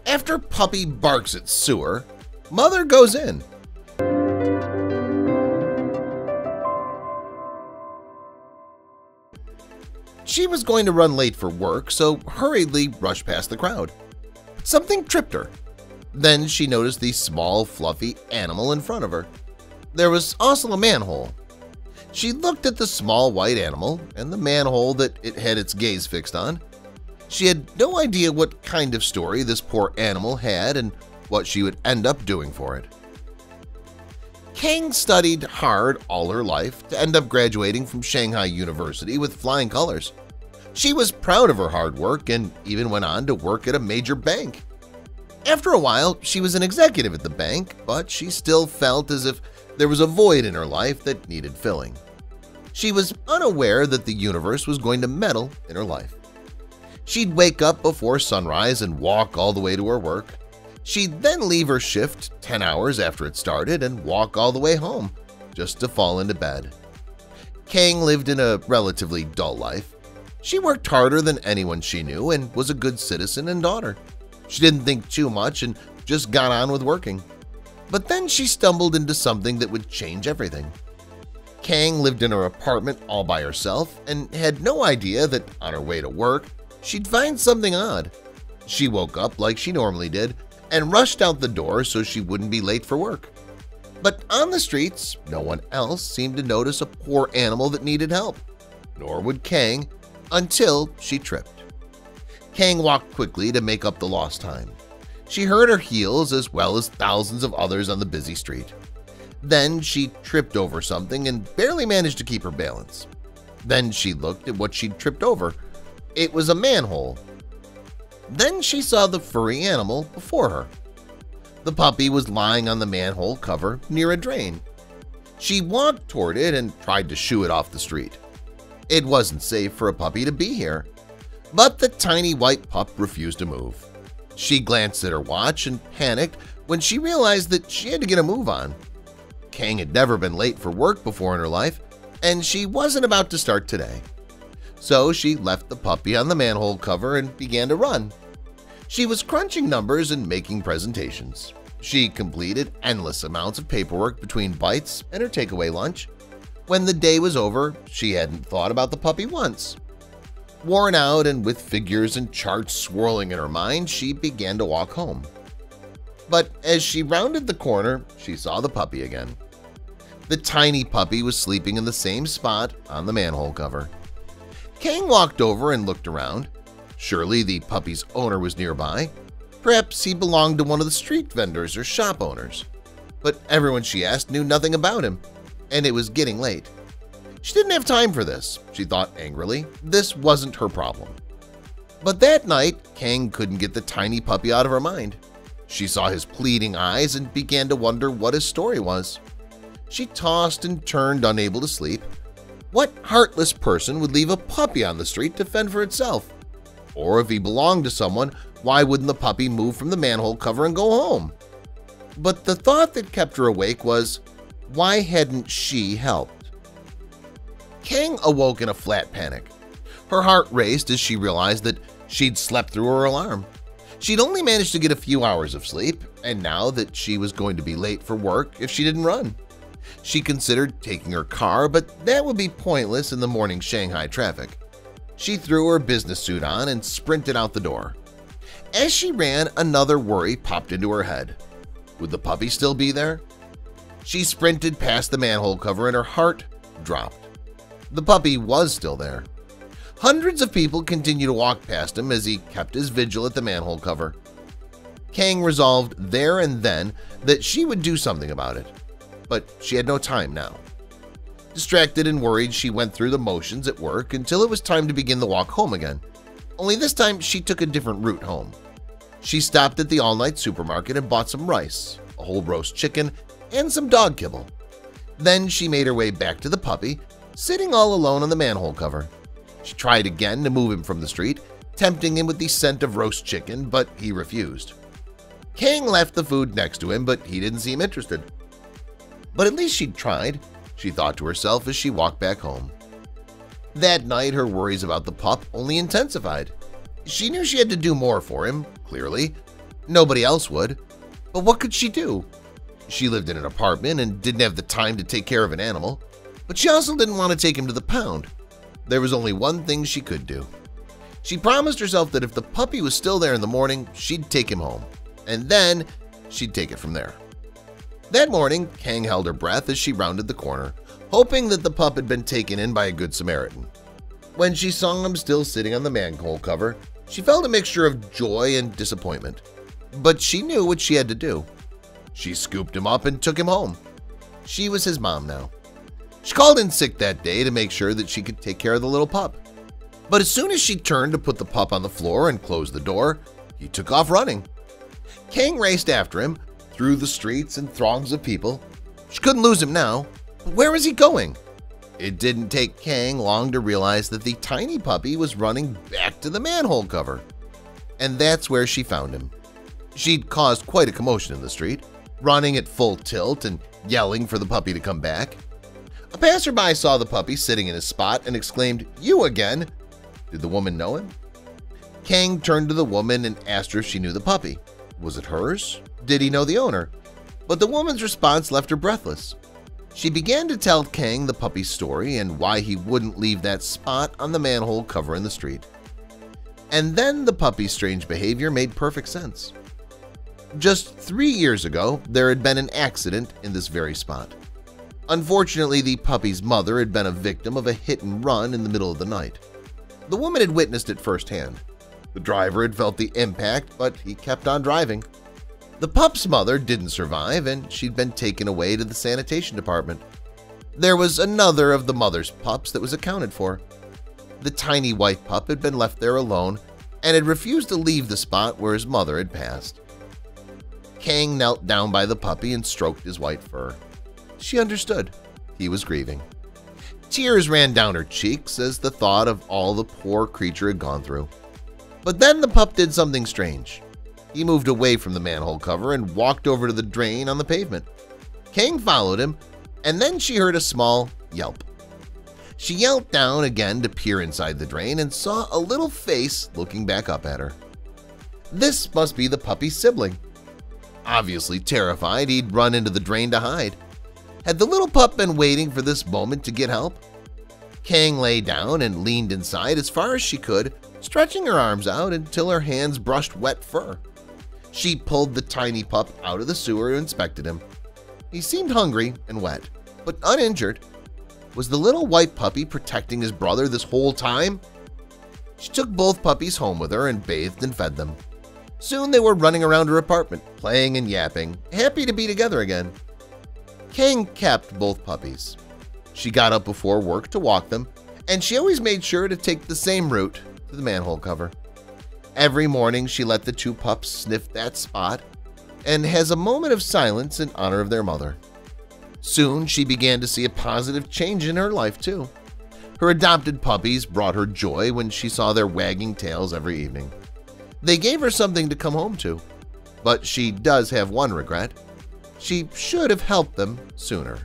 After puppy barks at sewer, mother goes in. She was going to run late for work, so hurriedly rushed past the crowd. Something tripped her. Then she noticed the small, fluffy animal in front of her. There was also a manhole. She looked at the small white animal and the manhole that it had its gaze fixed on. She had no idea what kind of story this poor animal had and what she would end up doing for it. Kang studied hard all her life to end up graduating from Shanghai University with flying colors. She was proud of her hard work and even went on to work at a major bank. After a while, she was an executive at the bank, but she still felt as if there was a void in her life that needed filling. She was unaware that the universe was going to meddle in her life. She'd wake up before sunrise and walk all the way to her work. She'd then leave her shift 10 hours after it started and walk all the way home, just to fall into bed. Kang lived in a relatively dull life. She worked harder than anyone she knew and was a good citizen and daughter. She didn't think too much and just got on with working. But then she stumbled into something that would change everything. Kang lived in her apartment all by herself and had no idea that on her way to work, she'd find something odd. She woke up like she normally did and rushed out the door so she wouldn't be late for work. But on the streets, no one else seemed to notice a poor animal that needed help, nor would Kang, until she tripped. Kang walked quickly to make up the lost time. She heard her heels as well as thousands of others on the busy street. Then she tripped over something and barely managed to keep her balance. Then she looked at what she'd tripped over. It was a manhole. Then she saw the furry animal before her. The puppy was lying on the manhole cover near a drain. She walked toward it and tried to shoo it off the street. It wasn't safe for a puppy to be here. But the tiny white pup refused to move. She glanced at her watch and panicked when she realized that she had to get a move on. Kang had never been late for work before in her life, and she wasn't about to start today. So she left the puppy on the manhole cover and began to run. She was crunching numbers and making presentations. She completed endless amounts of paperwork between bites and her takeaway lunch. When the day was over, she hadn't thought about the puppy once. Worn out and with figures and charts swirling in her mind, she began to walk home. But as she rounded the corner, she saw the puppy again. The tiny puppy was sleeping in the same spot on the manhole cover. Kang walked over and looked around. Surely the puppy's owner was nearby. Perhaps he belonged to one of the street vendors or shop owners. But everyone she asked knew nothing about him, and it was getting late. She didn't have time for this, she thought angrily. This wasn't her problem. But that night, Kang couldn't get the tiny puppy out of her mind. She saw his pleading eyes and began to wonder what his story was. She tossed and turned, unable to sleep. What heartless person would leave a puppy on the street to fend for itself? Or if he belonged to someone, why wouldn't the puppy move from the manhole cover and go home? But the thought that kept her awake was, why hadn't she helped? Kang awoke in a flat panic. Her heart raced as she realized that she'd slept through her alarm. She'd only managed to get a few hours of sleep, and now that she was going to be late for work if she didn't run. She considered taking her car, but that would be pointless in the morning Shanghai traffic. She threw her business suit on and sprinted out the door. As she ran, another worry popped into her head. Would the puppy still be there? She sprinted past the manhole cover and her heart dropped. The puppy was still there. Hundreds of people continued to walk past him as he kept his vigil at the manhole cover. Kang resolved there and then that she would do something about it. But she had no time now. Distracted and worried, she went through the motions at work until it was time to begin the walk home again. Only this time, she took a different route home. She stopped at the all-night supermarket and bought some rice, a whole roast chicken, and some dog kibble. Then she made her way back to the puppy, sitting all alone on the manhole cover. She tried again to move him from the street, tempting him with the scent of roast chicken, but he refused. Kang left the food next to him, but he didn't seem interested. But at least she'd tried, she thought to herself as she walked back home. That night, her worries about the pup only intensified. She knew she had to do more for him, clearly, Nobody else would. But what could she do? She lived in an apartment and didn't have the time to take care of an animal, but she also didn't want to take him to the pound. There was only one thing she could do. She promised herself that if the puppy was still there in the morning, she'd take him home, and then she'd take it from there. That morning, Kang held her breath as she rounded the corner, hoping that the pup had been taken in by a good Samaritan. When she saw him still sitting on the manhole cover, she felt a mixture of joy and disappointment. But she knew what she had to do. She scooped him up and took him home. She was his mom now. She called in sick that day to make sure that she could take care of the little pup. But as soon as she turned to put the pup on the floor and close the door, he took off running. Kang raced after him through the streets and throngs of people. She couldn't lose him now, but where was he going? It didn't take Kang long to realize that the tiny puppy was running back to the manhole cover. And that's where she found him. She'd caused quite a commotion in the street, running at full tilt and yelling for the puppy to come back. A passerby saw the puppy sitting in his spot and exclaimed, "You again?" Did the woman know him? Kang turned to the woman and asked her if she knew the puppy. Was it hers? Did he know the owner? But the woman's response left her breathless. She began to tell Kang the puppy's story and why he wouldn't leave that spot on the manhole cover in the street. And then the puppy's strange behavior made perfect sense. Just 3 years ago, there had been an accident in this very spot. Unfortunately, the puppy's mother had been a victim of a hit and run in the middle of the night. The woman had witnessed it firsthand. The driver had felt the impact, but he kept on driving. The pup's mother didn't survive, and she'd been taken away to the sanitation department. There was another of the mother's pups that was accounted for. The tiny white pup had been left there alone and had refused to leave the spot where his mother had passed. Kang knelt down by the puppy and stroked his white fur. She understood. He was grieving. Tears ran down her cheeks as the thought of all the poor creature had gone through. But then the pup did something strange. He moved away from the manhole cover and walked over to the drain on the pavement. Kang followed him, and then she heard a small yelp. She yelped down again to peer inside the drain and saw a little face looking back up at her. This must be the puppy's sibling. Obviously terrified, he'd run into the drain to hide. Had the little pup been waiting for this moment to get help? Kang lay down and leaned inside as far as she could, stretching her arms out until her hands brushed wet fur. She pulled the tiny pup out of the sewer and inspected him. He seemed hungry and wet, but uninjured. Was the little white puppy protecting his brother this whole time? She took both puppies home with her and bathed and fed them. Soon they were running around her apartment, playing and yapping, happy to be together again. Kang kept both puppies. She got up before work to walk them, and she always made sure to take the same route to the manhole cover. Every morning she let the two pups sniff that spot and has a moment of silence in honor of their mother. Soon she began to see a positive change in her life too. Her adopted puppies brought her joy when she saw their wagging tails every evening. They gave her something to come home to, but she does have one regret. She should have helped them sooner.